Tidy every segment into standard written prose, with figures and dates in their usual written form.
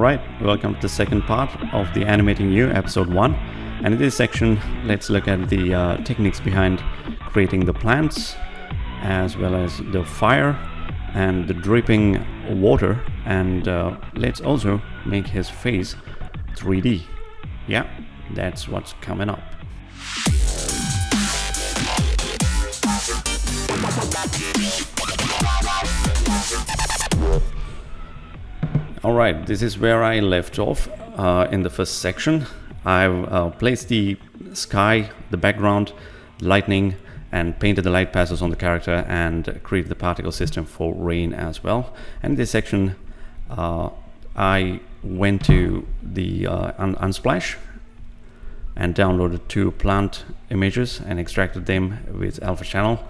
Alright, welcome to the second part of the Animating You, episode 1. And in this section, let's look at the techniques behind creating the plants, as well as the fire and the dripping water. And let's also make his face 3D. Yeah, that's what's coming up. Alright, this is where I left off in the first section. I've placed the sky, the background, lightning, and painted the light passes on the character and created the particle system for rain as well. And in this section, I went to the Unsplash and downloaded 2 plant images and extracted them with Alpha Channel.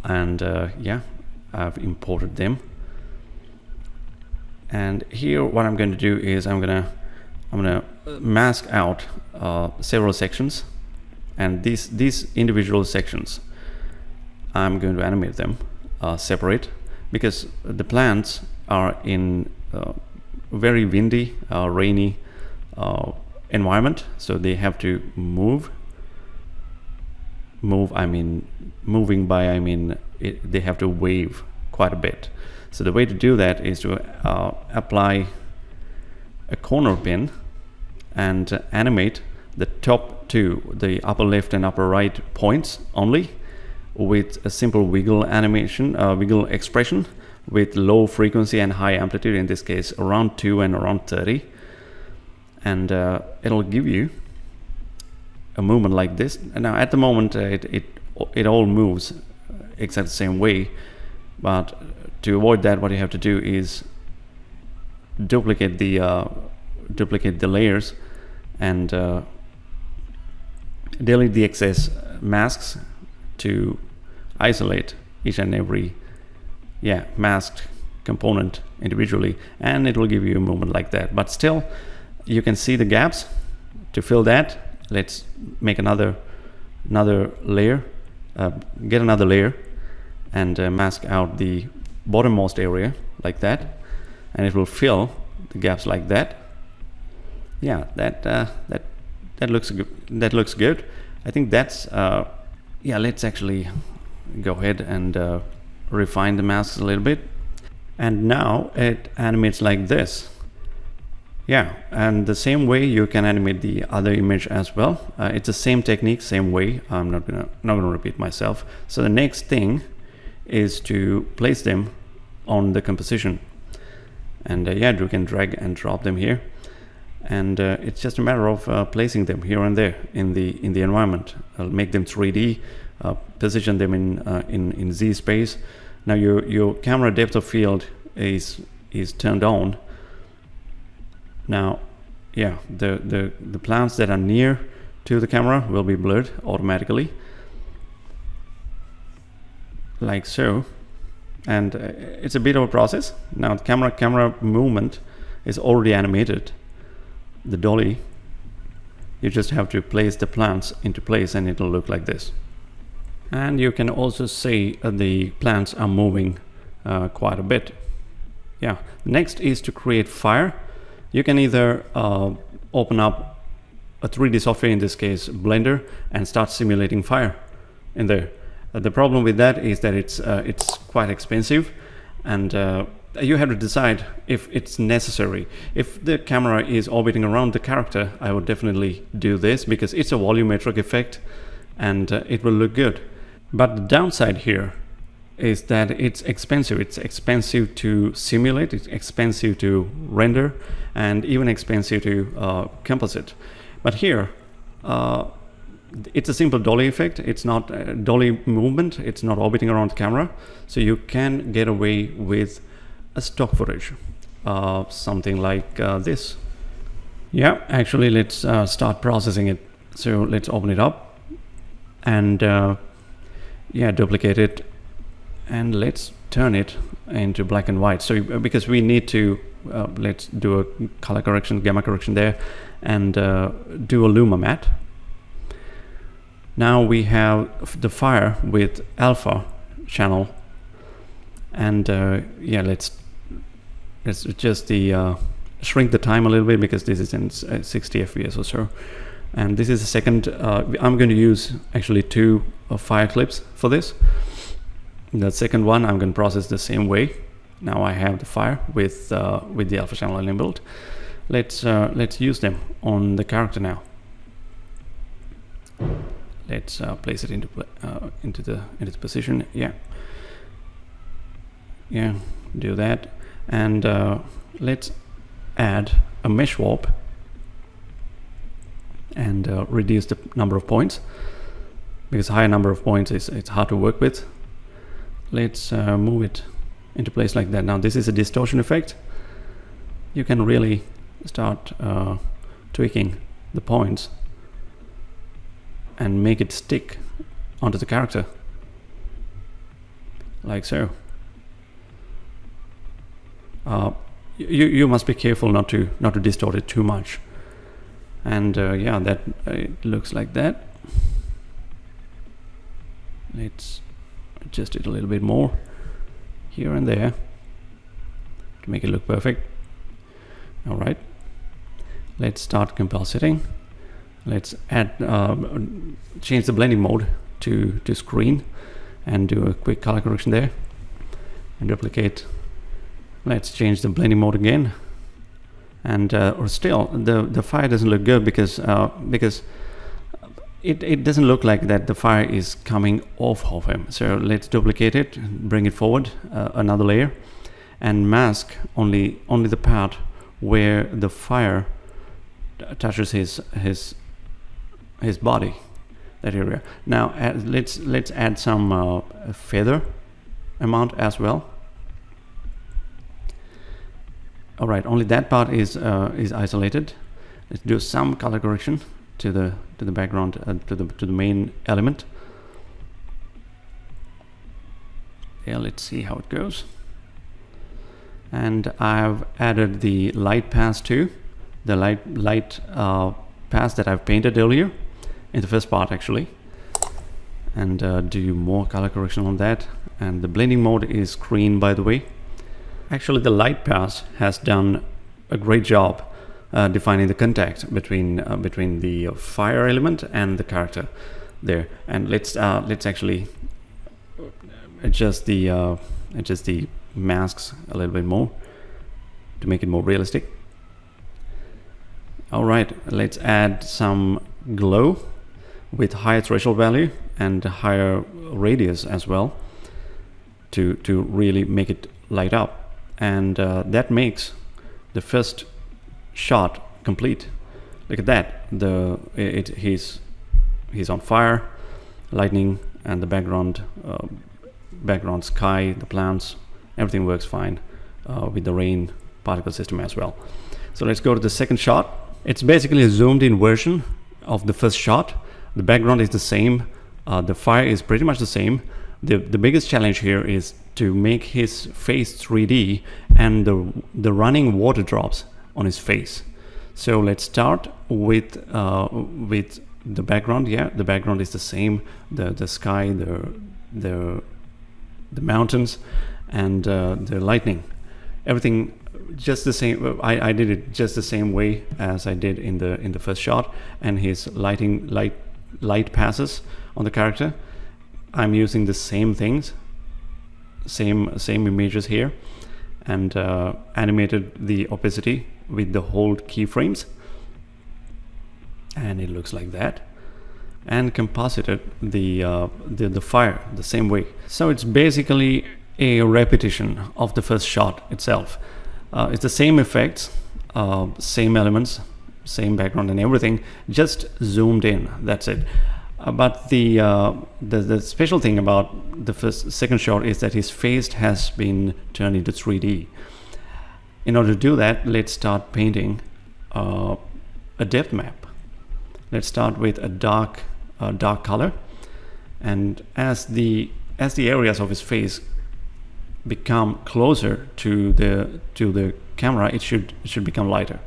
And yeah, I've imported them. And here what I'm going to do is I'm gonna mask out several sections, and these individual sections I'm going to animate them separate, because the plants are in very windy, rainy environment, so they have to move. I mean they have to wave quite a bit. So the way to do that is to apply a corner pin and animate the top 2, the upper left and upper right points only, with a simple wiggle animation, wiggle expression with low frequency and high amplitude, in this case around 2 and around 30. And it'll give you a movement like this. And now at the moment it all moves exactly the same way, but to avoid that, what you have to do is duplicate the layers and delete the excess masks to isolate each and every masked component individually, and it will give you a movement like that. But still, you can see the gaps. To fill that, let's make another layer, get another layer, and mask out the bottommost area like that, and it will fill the gaps like that. Yeah, that looks good. That looks good. I think that's yeah, let's actually go ahead and refine the masks a little bit. And now it animates like this. Yeah, and the same way you can animate the other image as well. It's the same technique, same way. I'm not gonna repeat myself. So the next thing is to place them on the composition, and yeah, you can drag and drop them here, and it's just a matter of placing them here and there in the environment. I'll make them 3D, position them in Z space. Now your camera depth of field is turned on. Now yeah, the plants that are near to the camera will be blurred automatically, like so. And it's a bit of a process. Now the camera movement is already animated, the dolly. You just have to place the plants into place and it'll look like this. And you can also see the plants are moving quite a bit. Yeah, next is to create fire. You can either open up a 3D software, in this case Blender, and start simulating fire in there. The problem with that is that it's quite expensive, and you have to decide if it's necessary. If the camera is orbiting around the character, I would definitely do this because it's a volumetric effect and it will look good. But the downside here is that it's expensive. It's expensive to simulate, it's expensive to render, and even expensive to composite. But here, it's a simple dolly effect. It's not a dolly movement. It's not orbiting around the camera. So you can get away with a stock footage, something like this. Yeah, actually, let's start processing it. So let's open it up and yeah, duplicate it, and let's turn it into black and white. So because we need to, let's do a color correction, gamma correction there, and do a luma matte. Now we have the fire with Alpha Channel, and yeah, let's adjust the shrink the time a little bit because this is in 60 FPS or so. And this is the second. I'm going to use actually 2 fire clips for this. The second one I'm going to process the same way. Now I have the fire with the alpha channel enabled. Let's use them on the character now. Let's place it into the position. Yeah, do that, and let's add a mesh warp and reduce the number of points, because higher number of points it's hard to work with. Let's move it into place like that. Now this is a distortion effect. You can really start tweaking the points and make it stick onto the character like so. You must be careful not to distort it too much. And yeah, that it looks like that. Let's adjust it a little bit more here and there to make it look perfect. All right, let's start compositing. Let's add change the blending mode to screen and do a quick color correction there and duplicate. Let's change the blending mode again, and or still the fire doesn't look good because it doesn't look like that the fire is coming off of him. So let's duplicate it, bring it forward another layer, and mask only the part where the fire touches his body, that area. Now let's add some feather amount as well. All right, only that part is isolated. Let's do some color correction to the background, to the main element. Yeah, let's see how it goes. And I've added the light pass too, the light pass that I've painted earlier in the first part actually, and do more color correction on that. And the blending mode is green, by the way. Actually, the light pass has done a great job defining the contact between the fire element and the character there. And let's actually adjust the masks a little bit more to make it more realistic. All right, let's add some glow with higher threshold value and higher radius as well to really make it light up. And that makes the first shot complete. Look at that. He's on fire, lightning, and the background sky, the plants, everything works fine with the rain particle system as well. So let's go to the second shot. It's basically a zoomed in version of the first shot. The background is the same. The fire is pretty much the same. The biggest challenge here is to make his face 3D and the running water drops on his face. So let's start with the background. Yeah, the background is the same. The sky, the mountains, and the lightning. Everything just the same. I did it just the same way as I did in the first shot. And his light passes on the character. I'm using the same things, same images here, and animated the opacity with the hold keyframes, and it looks like that, and composited the fire the same way. So it's basically a repetition of the first shot itself. It's the same effects, same elements, same background and everything, just zoomed in. That's it. But the special thing about the second shot is that his face has been turned into 3D. In order to do that, let's start painting a depth map. Let's start with a dark color, and as the areas of his face become closer to the camera, it should become lighter.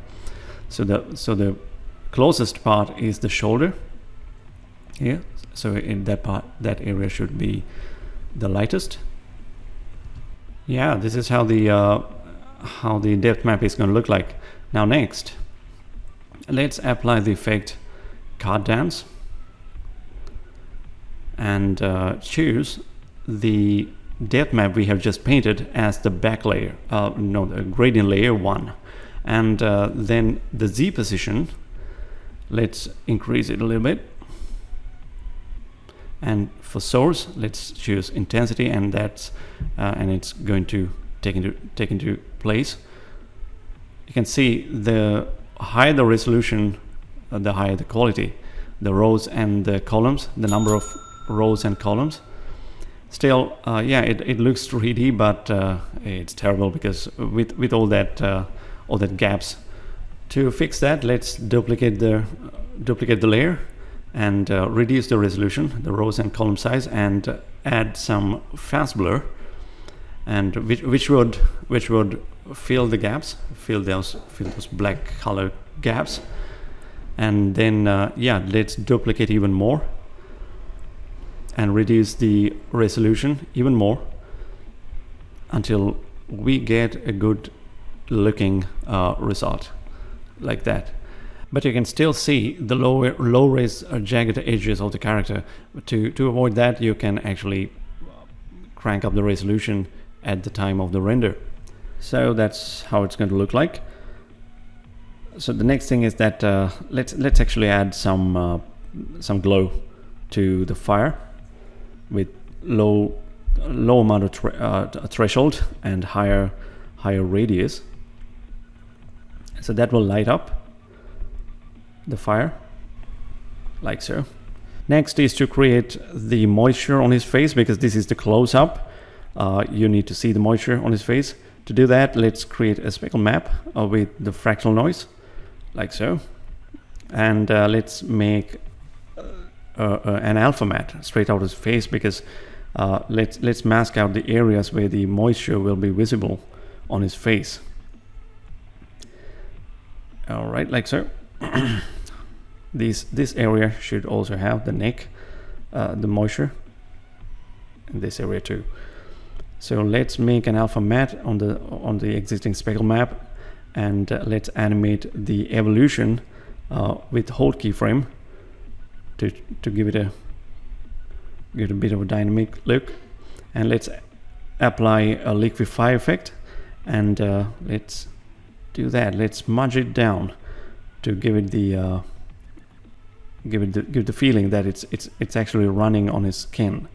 So the closest part is the shoulder. Here, so in that area should be the lightest. Yeah, this is how how the depth map is going to look like. Now next, let's apply the effect card dance and choose the depth map we have just painted as the back layer, no, the gradient layer 1. And then the Z position, let's increase it a little bit. And for source, let's choose intensity, and that's and it's going to take into place. You can see the higher the resolution, the higher the quality. The rows and the columns, the number of rows and columns. Still, yeah, it looks 3D, but it's terrible because with all that gaps. To fix that, let's duplicate the layer and reduce the resolution, the rows and column size, and add some fast blur, and which would fill the gaps, fill those black color gaps. And then yeah, let's duplicate even more and reduce the resolution even more until we get a good looking result like that. But you can still see the low res jagged edges of the character. To avoid that, you can actually crank up the resolution at the time of the render. So that's how it's going to look like. So the next thing is that let's actually add some glow to the fire with low amount of threshold and higher radius. So that will light up the fire like so. Next is to create the moisture on his face, because this is the close-up. You need to see the moisture on his face. To do that, let's create a speckle map with the fractal noise like so, and let's make an alpha matte straight out of his face, because let's mask out the areas where the moisture will be visible on his face. All right, like so. This area should also have the neck, the moisture, and this area too. So let's make an alpha matte on the existing speckle map, and let's animate the evolution with hold keyframe to give it a bit of a dynamic look. And let's apply a liquefy effect, and let's do that. Let's smudge it down to give it the give the feeling that it's actually running on his skin.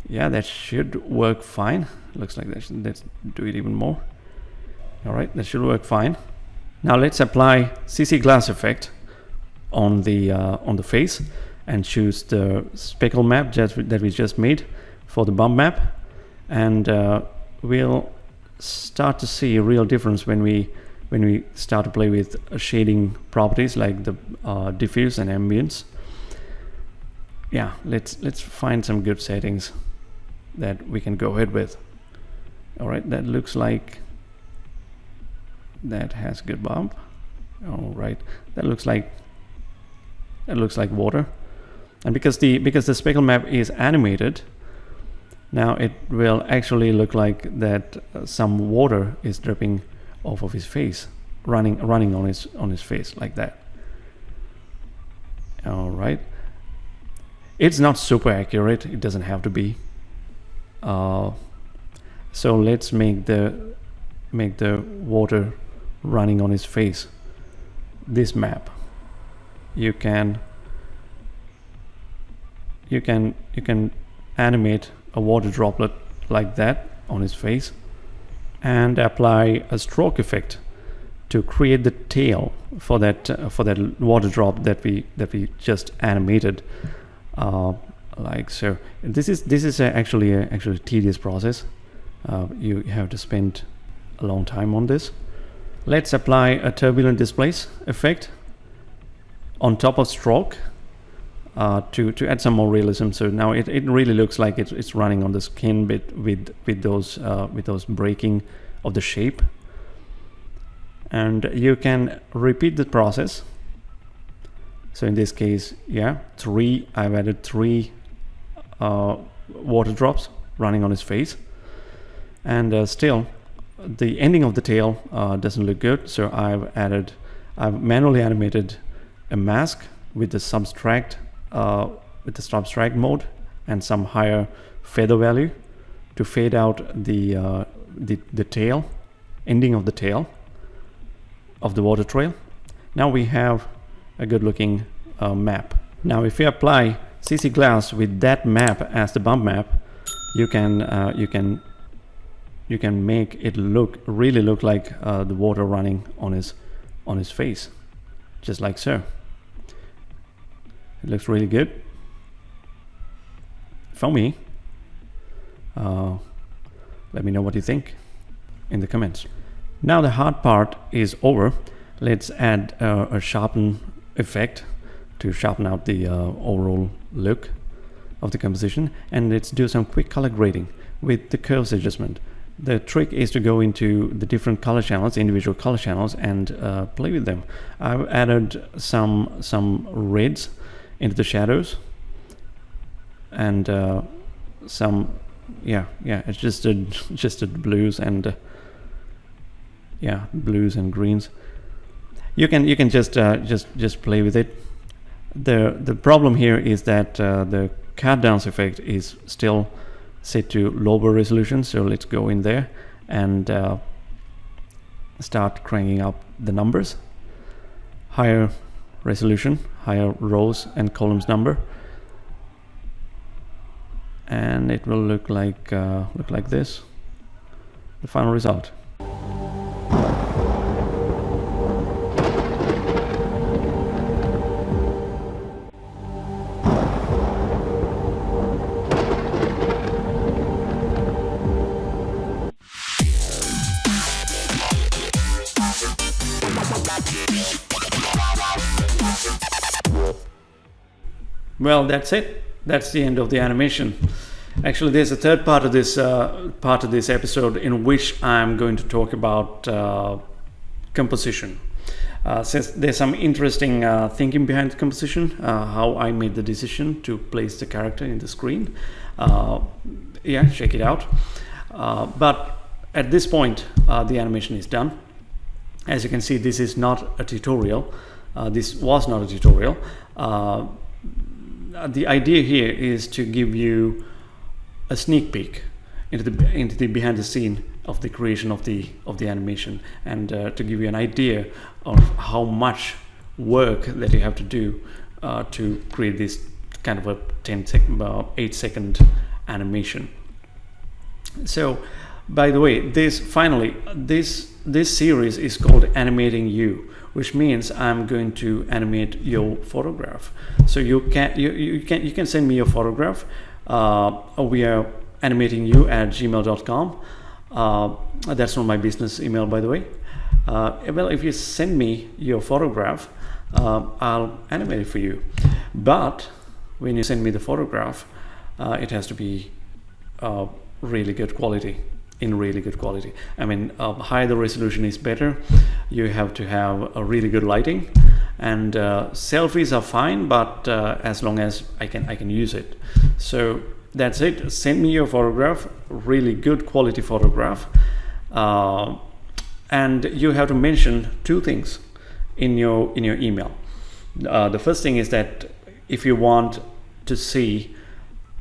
Yeah, that should work fine. Looks like that. Let's do it even more. All right, that should work fine. Now let's apply CC glass effect on the face and choose the speckle map that we just made for the bump map, and we'll start to see a real difference when we start to play with shading properties like the diffuse and ambience. Yeah, let's find some good settings that we can go ahead with. All right, that looks like that has good bump. All right, that looks like water. And because the speckle map is animated, now it will actually look like that some water is dripping off of his face, running on his face like that. All right, it's not super accurate. It doesn't have to be. So let's make the water running on his face. This map, you can animate a water droplet like that on his face, and apply a stroke effect to create the tail for that water drop that we just animated, like so. This is actually a tedious process. You have to spend a long time on this. Let's apply a turbulent displace effect on top of stroke to add some more realism. So now it really looks like it's running on the skin bit with those breaking of the shape. And you can repeat the process. So in this case, yeah, I've added three water drops running on his face, and still the ending of the tail doesn't look good, so I've manually animated a mask with the subtract mode and some higher feather value to fade out the tail, ending of the tail of the water trail. Now we have a good looking map. Now if we apply CC glass with that map as the bump map, you can make it really look like the water running on his face, just like so. It looks really good for me. Let me know what you think in the comments. Now the hard part is over. Let's add a sharpen effect to sharpen out the overall look of the composition, and let's do some quick color grading with the curves adjustment. The trick is to go into the different color channels, individual color channels, and play with them. I've added some reds into the shadows, and some it's just blues and blues and greens. You can just play with it. The problem here is that the cut downs effect is still set to lower resolution, so let's go in there and start cranking up the numbers. Higher resolution, higher rows and columns number, and it will look like this, the final result. Well, that's it. That's the end of the animation. Actually, there's a third part of this episode in which I'm going to talk about composition. Since there's some interesting thinking behind the composition, how I made the decision to place the character in the screen. Check it out. But at this point, the animation is done. As you can see, this is not a tutorial. This was not a tutorial. The idea here is to give you a sneak peek into the behind the scene of the creation of the animation, and to give you an idea of how much work that you have to do to create this kind of a 8-second animation. So, by the way, this series is called Animating You, which means I'm going to animate your photograph. So you can send me your photograph via animatingyou@gmail.com. That's not my business email, by the way. Well, if you send me your photograph, I'll animate it for you. But when you send me the photograph, it has to be really good quality. In really good quality. I mean, higher the resolution is better. You have to have a really good lighting, and selfies are fine, but as long as I can use it. So that's it. Send me your photograph, really good quality photograph, and you have to mention two things in your email. The first thing is that if you want to see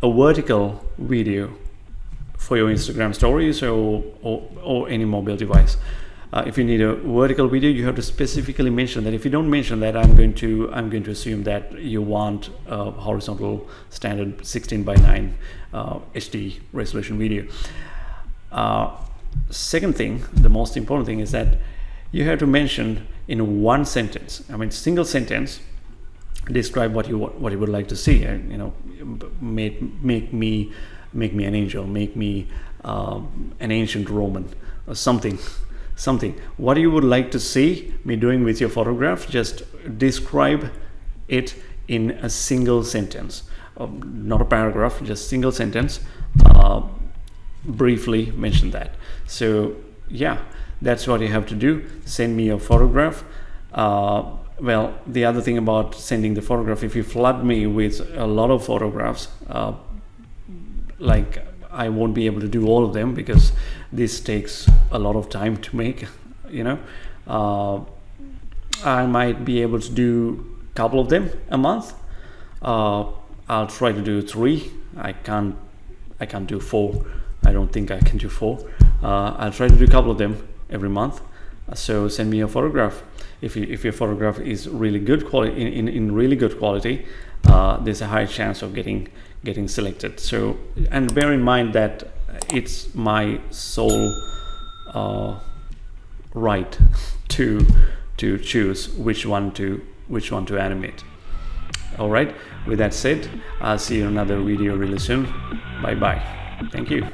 a vertical video for your Instagram stories or any mobile device. If you need a vertical video, you have to specifically mention that. If you don't mention that, I'm going to assume that you want a horizontal standard 16:9 HD resolution video. Second thing, the most important thing, is that you have to mention in one sentence. I mean, single sentence. Describe what you would like to see. Make me an angel, make me an ancient Roman, or something. What you would like to see me doing with your photograph, just describe it in a single sentence, not a paragraph, just single sentence. Briefly mention that. So yeah, that's what you have to do. Send me your photograph. Well, the other thing about sending the photograph, if you flood me with a lot of photographs, like I won't be able to do all of them because this takes a lot of time to make. I might be able to do a couple of them a month. I'll try to do 3. I can't do 4. I don't think I can do 4. I'll try to do a couple of them every month. So send me a photograph. If your photograph is really good quality, in really good quality, there's a high chance of getting selected. So, and bear in mind that it's my sole right to choose which one to animate. All right, with that said, I'll see you in another video really soon. Bye bye. Thank you.